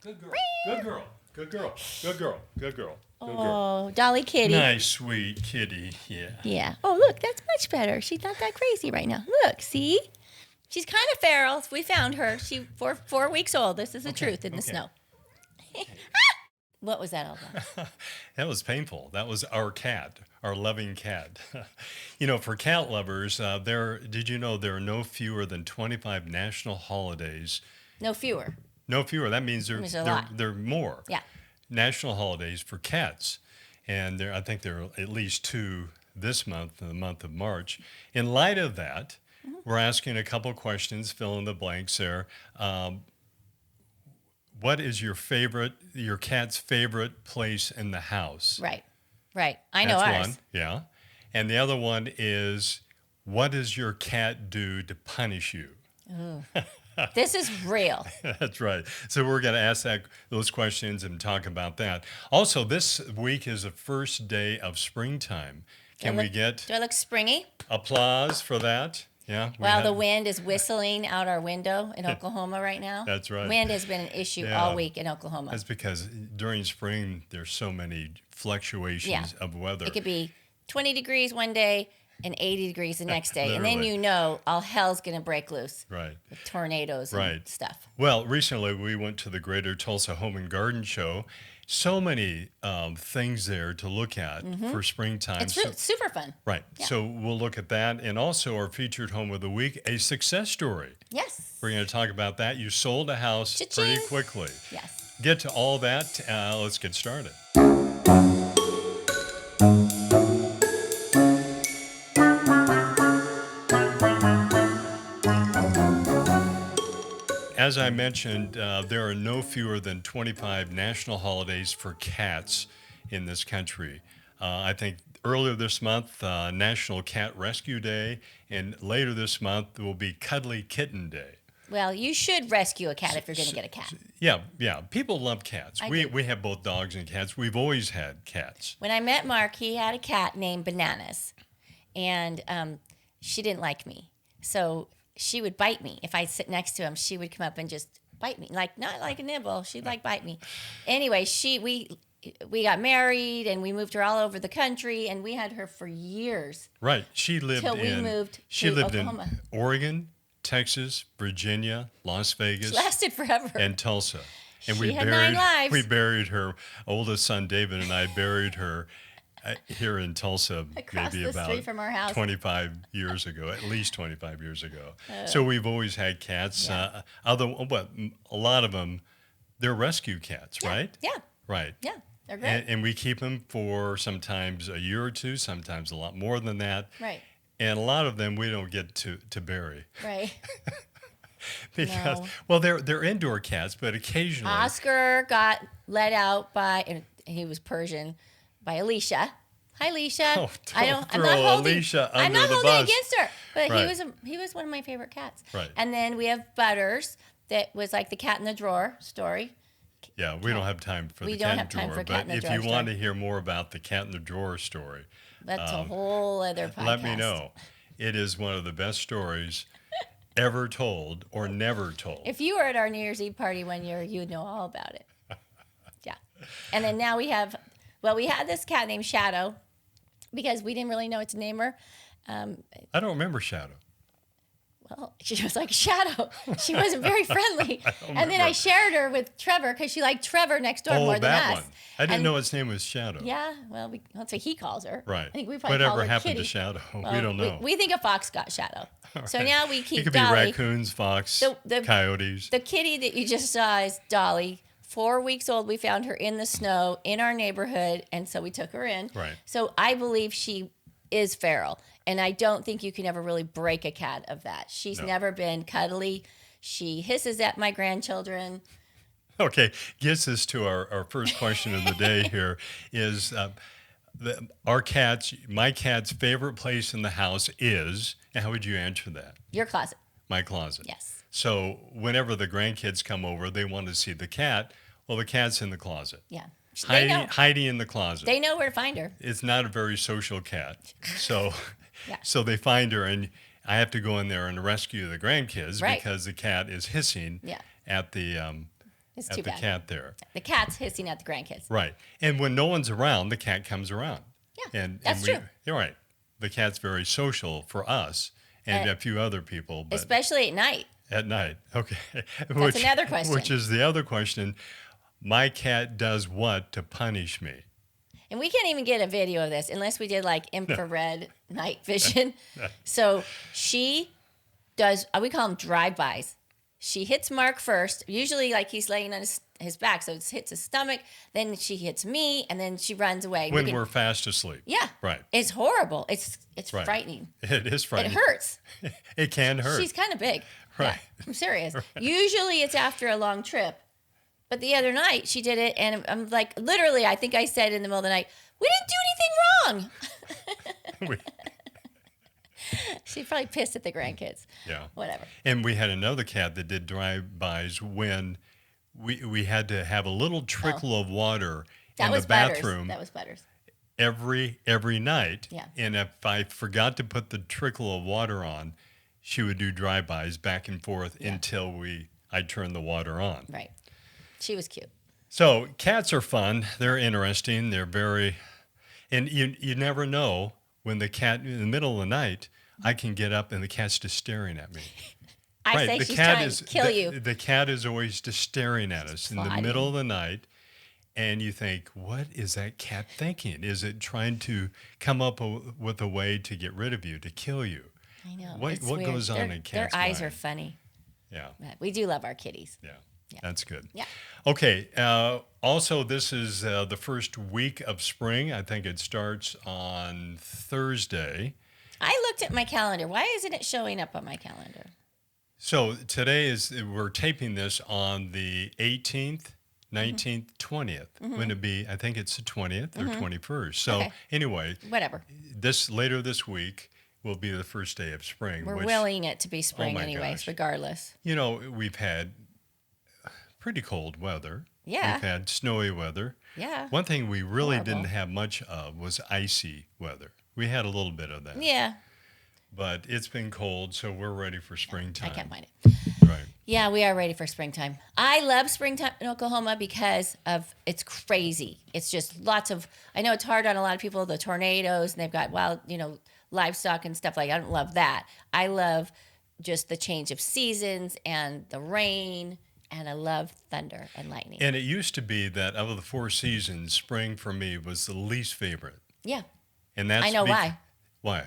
Good girl. Good girl. Good girl. Good girl. Good girl. Good girl. Oh, Dolly Kitty. Nice, sweet kitty. Yeah. Yeah. Oh, look, that's much better. She's not that crazy right now. Look, see? She's kind of feral. We found her. She 4 weeks old. This is the truth in the snow. What was that all about? That was painful. That was our cat, our loving cat. For cat lovers, did you know there are no fewer than 25 national holidays? No fewer. No fewer. That means There's a lot. there are more. Yeah. National holidays for cats. And I think there are at least two this month, in the month of March. In light of that, we're asking a couple questions, fill in the blanks there. What is your cat's favorite place in the house? Right. I know That's ours. one, yeah. And the other one is, what does your cat do to punish you? Ooh. This is real. That's right. So we're going to ask those questions and talk about that. Also, this week is the first day of springtime. Can we get Do I look springy? applause for that? Yeah. Well, the wind is whistling out our window in Oklahoma right now. That's right. Wind has been an issue all week in Oklahoma. That's because during spring, there's so many fluctuations of weather. It could be 20 degrees one day and 80 degrees the next day. And then Literally. all hell's going to break loose. Right. With tornadoes and stuff. Well, recently we went to the Greater Tulsa Home and Garden Show. So many things there to look at for springtime. It's super fun. Right. Yeah. So we'll look at that. And also our featured home of the week, a success story. Yes. We're going to talk about that. You sold a house Cha-ching. pretty quickly. Yes. Get to all that. Let's get started. As I mentioned, there are no fewer than 25 national holidays for cats in this country. I think earlier this month, National Cat Rescue Day, and later this month will be Cuddly Kitten Day. Well, you should rescue a cat if you're going to get a cat. Yeah. People love cats. I We do. we have both dogs and cats. We've always had cats. When I met Mark, he had a cat named Bananas, and she didn't like me. So she would bite me. If I'd sit next to him, she would come up and just bite me. Not like a nibble. She'd bite me. Anyway, we got married and we moved her all over the country and we had her for years. Right. She lived Till we moved to Oklahoma. in Oregon, Texas, Virginia, Las Vegas, She lasted forever. and Tulsa. And She had 9 lives. we buried her oldest son David and I buried her here in Tulsa Across maybe the about street from our house. 25 years ago, at least 25 years ago. So we've always had cats. Yeah. A lot of them, they're rescue cats, right? Yeah. Right. Yeah. They're great. And we keep them for sometimes a year or two, sometimes a lot more than that. Right. And a lot of them we don't get to bury. Right. Because, No. well, they're indoor cats, but occasionally. Oscar got let out by, and he was Persian, by Alicia. Hi, Alicia. Oh, I'm don't not throw holding, Alicia I'm under not the holding bus. against her, but Right. he was one of my favorite cats. Right. And then we have Butters, that was like the cat in the drawer story. Yeah, we don't have time for We the don't cat have time drawer. for cat in But the if drawer you want to story. hear more about the cat in the drawer story, That's a whole other podcast. let me know. It is one of the best stories ever told or never told. If you were at our New Year's Eve party one year, you'd know all about it. Yeah. And then now we had this cat named Shadow because we didn't really know what to name her. I don't remember Shadow. Well, she was like Shadow. She wasn't very friendly. And then remember. I shared her with Trevor because she liked Trevor next door more than that us. one. I didn't And- know its name was Shadow. Yeah, well, that's what he calls her. Right. I think we probably call Whatever her happened Kitty. to Shadow? Well, we don't know. We think a fox got Shadow. So now we keep It could Dolly. be raccoons, fox, The- coyotes. The kitty that you just saw is Dolly. 4 weeks old. We found her in the snow in our neighborhood, and so we took her in. Right. So I believe she is feral, and I don't think you can ever really break a cat of that. She's No. never been cuddly. She hisses at my grandchildren. Okay, gets us to our first question of the day here is my cat's favorite place in the house is, and how would you answer that? Your closet. My closet. Yes. So whenever the grandkids come over, they want to see the cat. Well, the cat's in the closet. Yeah. They know. Hiding in the closet. They know where to find her. It's not a very social cat. So, Yeah. so they find her, and I have to go in there and rescue the grandkids Right. because the cat is hissing Yeah. at the It's at too the bad. cat there. The cat's hissing at the grandkids. Right. And when no one's around, the cat comes around. Yeah, And that's we, true. You're right. The cat's very social for us and Uh, a few other people, but Especially at night. at night. Okay. That's another question. Which is the other question. My cat does what to punish me? And we can't even get a video of this unless we did like infrared night vision. So she does, we call them drive-bys. She hits Mark first, usually like he's laying on his back. So it hits his stomach, then she hits me, and then she runs away. When we're fast asleep. Yeah. Right. It's horrible. It's Right. frightening. It is frightening. It hurts. It can hurt. She's kind of big. Right. Yeah, I'm serious. Usually it's after a long trip. But the other night she did it, and I'm like, literally, I think I said in the middle of the night, we didn't do anything wrong. We- She's probably pissed at the grandkids. yeah. Whatever. And we had another cat that did drive-bys when we had to have a little trickle of water That in was the bathroom That was Butters. every night. Yeah. And if I forgot to put the trickle of water on, she would do drive-bys back and forth until I turned the water on. Right. She was cute. So cats are fun. They're interesting. They're very, and you never know when the cat in the middle of the night, I can get up and the cat's just staring at me. I say she's trying to kill you. The cat is always just staring at us in the plotting. middle of the night. And you think, what is that cat thinking? Is it trying to come up with a way to get rid of you, to kill you? I know. What it's what weird. goes on in cats' Their eyes mind? are funny. Yeah, But we do love our kitties. yeah, that's good. Yeah. Okay. Also, this is the first week of spring. I think it starts on Thursday. I looked at my calendar. Why isn't it showing up on my calendar? So today we're taping this on the 18th, 19th, 20th. When it be? I think it's the 20th or 21st. So Okay. anyway, Whatever. later this week will be the first day of spring. We're which, willing it to be spring my anyways, gosh. regardless. You know, we've had pretty cold weather. Yeah. We've had snowy weather. Yeah. One thing we really Horrible. didn't have much of was icy weather. We had a little bit of that. Yeah. But it's been cold, so we're ready for springtime. I can't find it. Right. Yeah, we are ready for springtime. I love springtime in Oklahoma because of it's crazy. It's just lots of. I know it's hard on a lot of people. The tornadoes and they've got wild, livestock and stuff like. I don't love that. I love just the change of seasons and the rain, and I love thunder and lightning. And it used to be that out of the four seasons, spring for me was the least favorite. Yeah, And that's I know why. Why?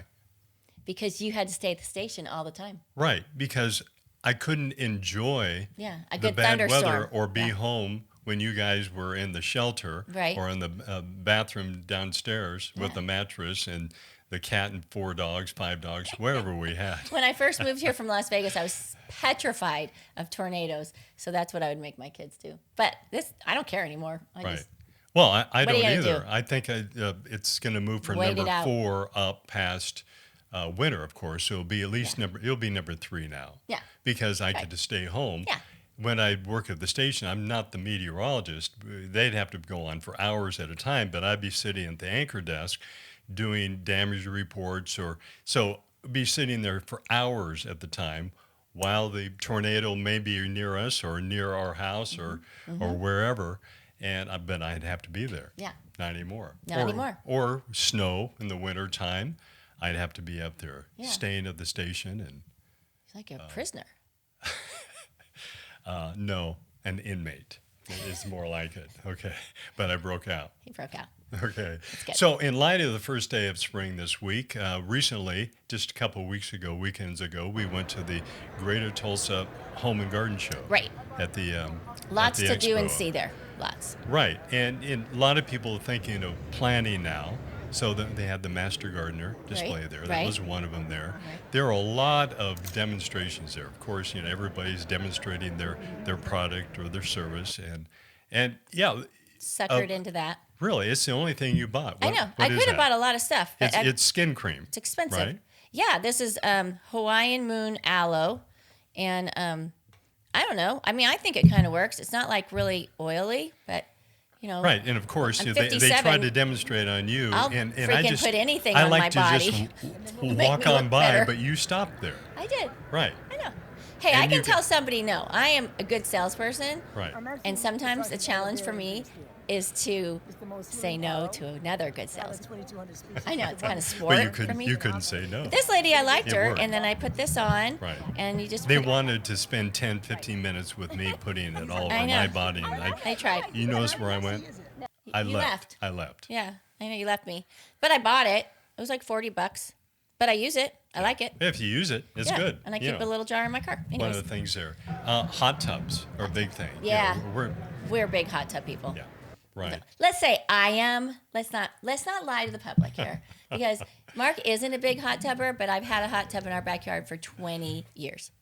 Because you had to stay at the station all the time. Right, because I couldn't enjoy Yeah, a the good bad thunderstorm. weather or be Yeah. home when you guys were in the shelter Right. or in the bathroom downstairs with Yeah. the mattress and the cat and 4 dogs, 5 dogs, wherever we had. When I first moved here from Las Vegas, I was petrified of tornadoes. So that's what I would make my kids do. But I don't care anymore. Right. Well, I What are don't you gonna either. do? I think it's going to move from Wait it number out. 4 up past winter, of course. So it'll be at least it'll be number 3 now. Yeah. Because I Right. get to stay home. Yeah. When I work at the station, I'm not the meteorologist. They'd have to go on for hours at a time, but I'd be sitting at the anchor desk doing damage reports so be sitting there for hours at the time while the tornado may be near us or near our house or wherever. But I'd have to be there. Yeah. Not anymore. Not or, anymore. Or snow in the winter time. I'd have to be up there Yeah. staying at the station and It's like a prisoner. no, an inmate is more like it. Okay. But I broke out. He broke out. Okay. good. So, in light of the first day of spring this week, recently, just a couple weekends ago, we went to the Greater Tulsa Home and Garden Show. Right. At the Lots at the to do and expo. see there. Lots. Right, and a lot of people are thinking of planning now. So they had the Master Gardener display there. That right. was one of them there. Right. There are a lot of demonstrations there. Of course, everybody's demonstrating their product or their service, and yeah, Suckered into that. really, it's the only thing you bought. I What- know. what I is could have that? bought a lot of stuff. But It's skin cream. it's expensive. right? Yeah, this is Hawaiian Moon Aloe. And I don't know. I mean, I think it kind of works. It's not like really oily, but, Right, and of course, I'm they 57. tried to demonstrate on you, I'll and I freaking just put anything I on like my to body just make walk me on look by, better. but you stopped there. I did. Right. I know. Hey, I And can you tell somebody no. I am a good salesperson, right. and sometimes the challenge for me is to say no to another good salesman. I know it's kind of But sport for me. you couldn't say no. But this lady, I liked It her, worked. and then I put this on, Right. and you just They put, wanted to spend 10, 15 minutes with me putting it all I over know. my body. And They tried. you notice where I went? I You left. I left. Yeah, I know you left me, but I bought it. It was like $40, but I use it. I like it. If you use it, it's Yeah, good. and I You keep know, a little jar in my car. one Anyways, of the things there. Hot tubs are a big thing. You know, yeah, we're we're big hot tub people. yeah, right. Let's say I am. Let's not lie to the public here, because Mark isn't a big hot tubber, but I've had a hot tub in our backyard for 20 years,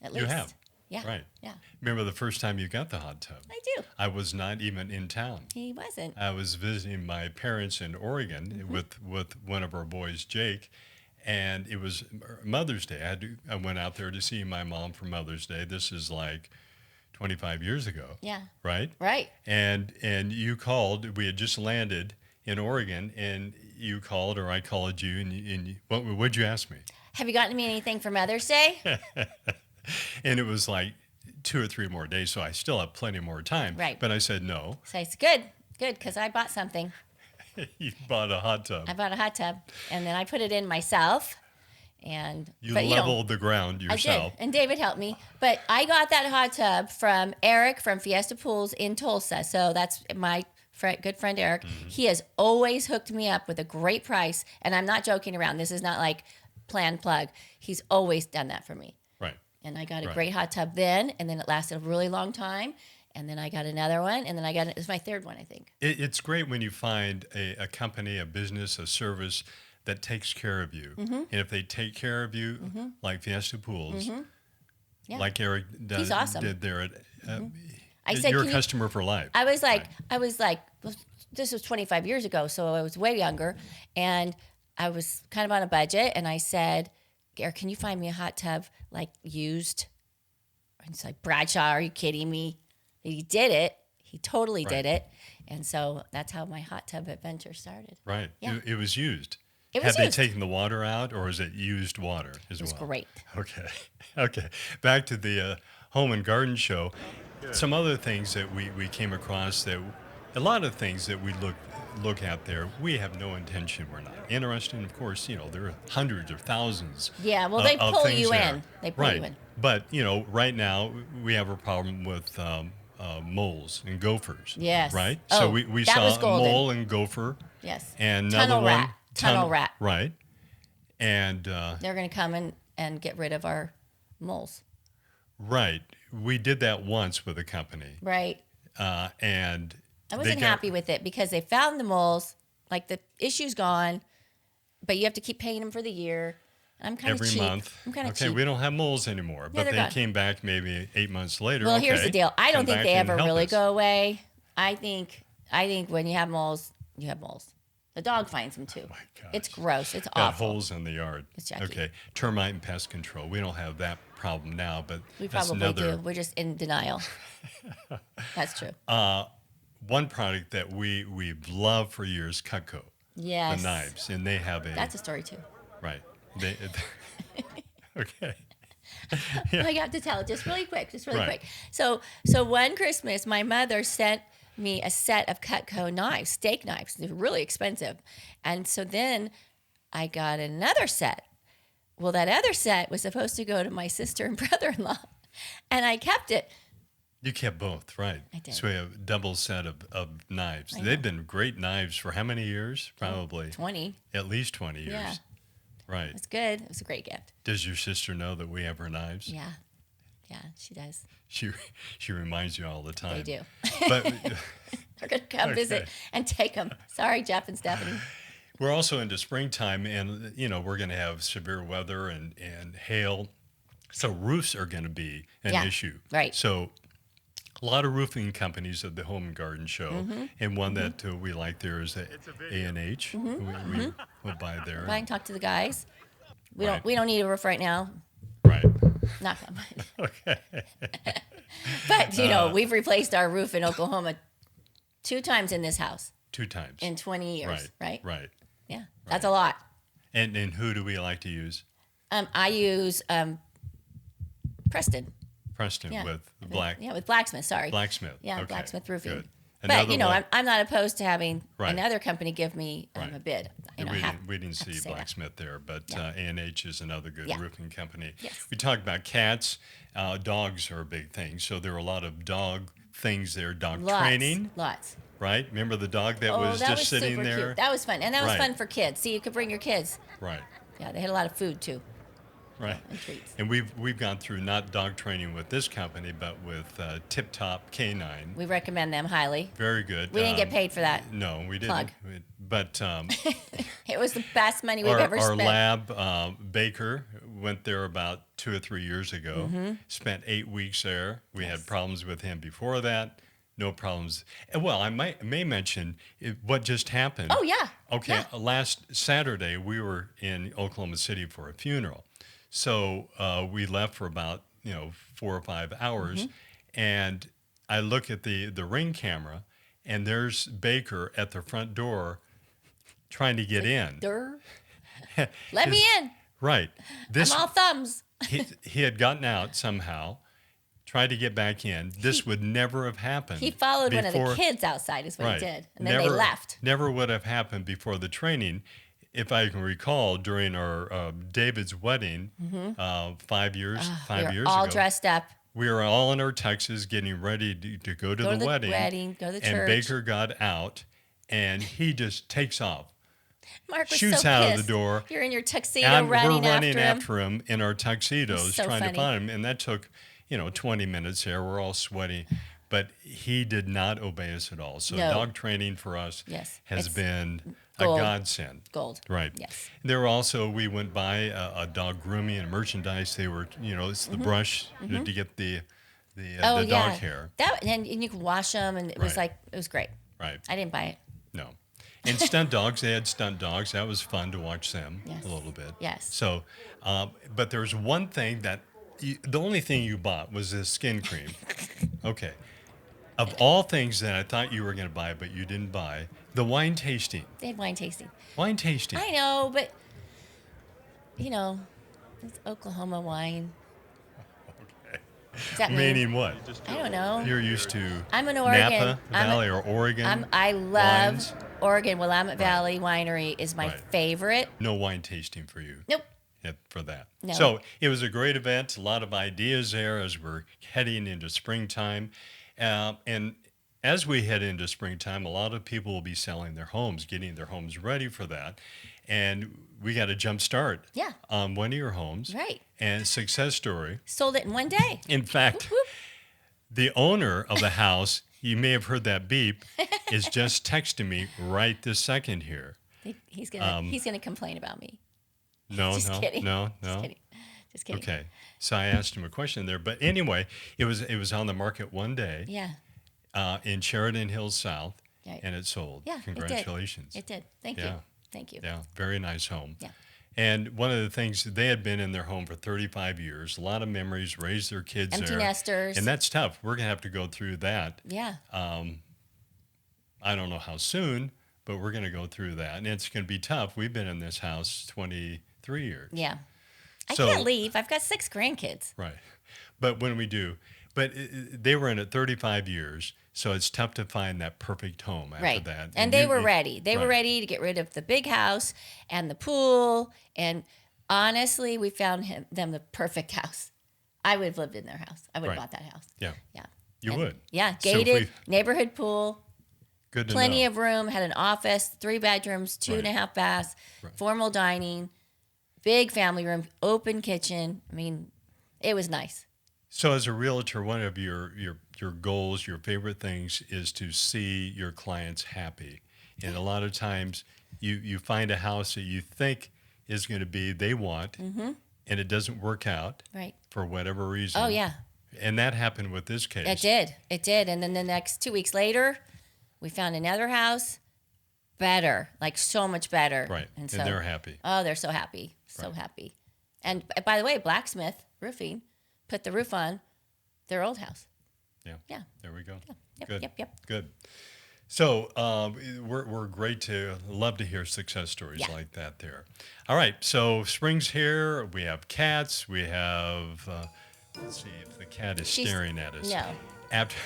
at least. You have. Yeah. Right. Yeah. Remember the first time you got the hot tub? I do. I was not even in town. He wasn't. I was visiting my parents in Oregon with one of our boys, Jake, and it was Mother's Day. I went out there to see my mom for Mother's Day. This is like 25 years ago. Yeah. Right? Right. And you called. We had just landed in Oregon, and you called, or I called you, and what'd you ask me? Have you gotten me anything for Mother's Day? And it was like 2 or 3 more days, so I still have plenty more time. Right. But I said no. So it's good, because I bought something. You bought a hot tub. I bought a hot tub, and then I put it in myself, and You but, leveled the ground I yourself. did, and David helped me. But I got that hot tub from Eric from Fiesta Pools in Tulsa. So that's my good friend Eric. Mm-hmm. He has always hooked me up with a great price, and I'm not joking around. This is not like planned plug. He's always done that for me. Right. And I got a Right. great hot tub then, and then it lasted a really long time. And then I got another one, and then it was my third one, I think. It's great when you find a company, a business, a service that takes care of you. Mm-hmm. And if they take care of you, like Fiesta Pools, Yeah. like Eric He's awesome. did there, I said, you're a "Can you-" customer for life. I was like, well, this was 25 years ago, so I was way younger, and I was kind of on a budget, and I said, Eric, can you find me a hot tub, like used? And he's like, Bradshaw, are you kidding me? He did it. He totally Right. did it. And so that's how my hot tub adventure started. Right. Yeah. It was used. It was Had used. they taken the water out, or is it used water as It was well? great. Okay. Okay. Back to the home and garden show. Some other things that we came across, that a lot of things that we look at there, we have no intention. We're not interested. Of course, there are hundreds of thousands. Yeah, well, they of pull things you there. in. They pull right. you in. But right now we have a problem with moles and gophers. Yes. Right. Oh, So we that saw was a golden. mole and gopher. Yes. And another Tunnel one. rat. Tunnel rat. Right. And They're going to come and get rid of our moles. right. We did that once with a company. Right. And I they wasn't got- happy with it because they found the moles, like the issue's gone, but you have to keep paying them for the year. I'm kind of every cheap. month. I'm kind of Okay, cheap. we don't have moles anymore. But they're they gone. came back maybe 8 months later. Well, here's Okay, the deal. I don't come think back they and ever help really us. go away. I think when you have moles, you have moles. The dog finds them too. Oh my gosh. It's gross. It's Got awful. holes in the yard. It's yucky. Okay, termite and pest control. We don't have that problem now, but We that's probably another do. We're just in denial. That's true. one product that we've loved for years. Cutco, Yes. the knives, and they have a That's a story too. right. They, okay. I have to tell it just really quick, Right. quick. So one Christmas, my mother sent me a set of Cutco knives, steak knives. They're really expensive. And so then I got another set. Well, that other set was supposed to go to my sister and brother-in-law, and I kept it. You kept both, right? I did. So we have a double set of knives. I They've know. been great knives for how many years? Probably 20. at least 20 years. Yeah. Right. It's good. It was a great gift. Does your sister know that we have her knives? Yeah. Yeah, she does. She reminds you all the time. They do. But They're going to come visit Okay. and take them. Sorry, Jeff and Stephanie. we're also into springtime, and we're going to have severe weather and hail, so roofs are going to be an Yeah, issue. right. So a lot of roofing companies at the Home and Garden Show, Mm-hmm. and one that we like there is A&H. Mm-hmm. We'll buy there. I can talk to the guys. We Right. don't need a roof right now. Right. Not that much. Okay. But we've replaced our roof in Oklahoma 2 times in this house 2 times. in 20 years, right? Right. Yeah, that's a lot. And who do we like to use? I use Preston. Preston Yeah. with Black Yeah, with Blacksmith. Sorry. Blacksmith. Yeah, Okay, Blacksmith Roofing. good. But Another one. I'm not opposed to having Right. another company give me Right. a bid. We didn't have to see say that. Blacksmith there, but Yeah. A&H is another good Yeah. roofing company. Yes. We talked about cats. Dogs are a big thing. So there are a lot of dog things there. Dog training, Lots. right? Remember the dog that Oh, was that just was sitting super there? cute. That was fun, and that was Right. fun for kids. See, you could bring your kids. Right, Yeah, they had a lot of food too. right. And treats. And we've gone through not dog training with this company, but with Tip Top Canine. We recommend them highly. Very good. We didn't get paid for that. No, we didn't. Plug. But It was the best money we've our, ever our spent. lab, Baker, went there about 2 or 3 years ago. Mm-hmm. Spent 8 weeks there. We Yes. had problems with him before that. No problems. And, well, I may mention what just happened. Oh yeah. Okay, Yeah. last Saturday we were in Oklahoma City for a funeral, so we left for about 4 or 5 hours, Mm-hmm. and I look at the ring camera, and there's Baker at the front door, trying to get in. Durr. Let me in. Right, this I'm all thumbs. he had gotten out somehow, tried to get back in. This would never have happened. He followed one of the before- kids outside, is what Right. he did, and then they left. Never would have happened before the training. If I can recall, during our David's wedding, 5 years, We were years all ago, dressed up. we were all in our tuxes getting ready to go to Go the to the wedding. go to the and church. Baker got out, and he just takes off. Mark was shoots so out of the pissed. door, You're in your tuxedo And running, we're running after him. in our tuxedos, So trying funny. to find him. And that took, 20 minutes there. We're all sweaty. But he did not obey us at all. So No. dog training for us Yes, has it's been gold. a godsend. Gold. Right. Yes. There were also, we went by a dog grooming and merchandise. They were, it's the brush to get the Oh dog yeah. hair. And you could wash them, and it was Right. it was great. Right. I didn't buy it. No. And stunt dogs, they had stunt dogs. That was fun to watch them Yes. a little bit. Yes. So, but there's one thing that the only thing you bought was this skin cream. Okay. Of all things that I thought you were going to buy, but you didn't buy, the wine tasting. They had wine tasting. Wine tasting. I know, but it's Oklahoma wine. Okay. Does that mean? Meaning what? I don't know. You're used to I'm in Oregon. Napa Valley or Oregon. I love wines. Oregon. Willamette Valley Winery is my Right. favorite. No wine tasting for you. Nope. For that. No. So it was a great event, a lot of ideas there as we're heading into springtime. And as we head into springtime, a lot of people will be selling their homes, getting their homes ready for that. And we got a jump start Yeah. on one of your homes. Right. And success story. Sold it in one day. In fact, Whoop. the owner of the house, you may have heard that beep, is just texting me right this second here. He's gonna complain about me. No, Just no, kidding. no, Just no. kidding. Just kidding. Okay. So I asked him a question there, but anyway, it was on the market one day Yeah. in Sheridan Hills South, Right. and it sold. Yeah. Congratulations. It did. Thank Yeah. you. Thank you. Yeah, very nice home. Yeah. And one of the things, they had been in their home for 35 years, a lot of memories, raised their kids Empty there. nesters. And that's tough. We're going to have to go through that. Yeah. I don't know how soon, but we're going to go through that. And it's going to be tough. We've been in this house 23 years. Yeah. I So- can't leave. I've got 6 grandkids. Right. But when we do, they were in it 35 years, so it's tough to find that perfect home after Right. that. And they you- were you- ready. They were right. ready to get rid of the big house and the pool. And honestly, we found them the perfect house. I would have lived in their house. I would have Right. bought that house. Yeah, Yeah. you And- would. Yeah. So if Gated, neighborhood pool, Good to plenty know. of room, had an office, 3 bedrooms, 2.5 baths, Right. formal dining, big family room, open kitchen. I mean, it was nice. So as a realtor, one of your goals, your favorite things is to see your clients happy. And a lot of times you find a house that you think is going to be they want, and it doesn't work out Right. for whatever reason. Oh, yeah. And that happened with this case. It did. It did. And then the next 2 weeks later, we found another house, better, like so much better. Right. And so, they're happy. Oh, they're so happy. So Right. happy. And by the way, Blacksmith Roofing put the roof on their old house. Yeah. Yeah. There we go. Yep, Good. yep. Good. So we're great to love to hear success stories Yeah. like that there. All right. So spring's here. We have cats. We have Let's see if the cat is She's staring at us. no. After,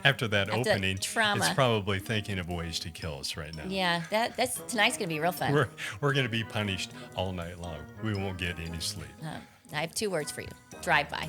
after that After opening, trauma. it's probably thinking of ways to kill us right now. Yeah, that's tonight's gonna be real fun. We're going to be punished all night long. We won't get any sleep. I have 2 words for you: drive by.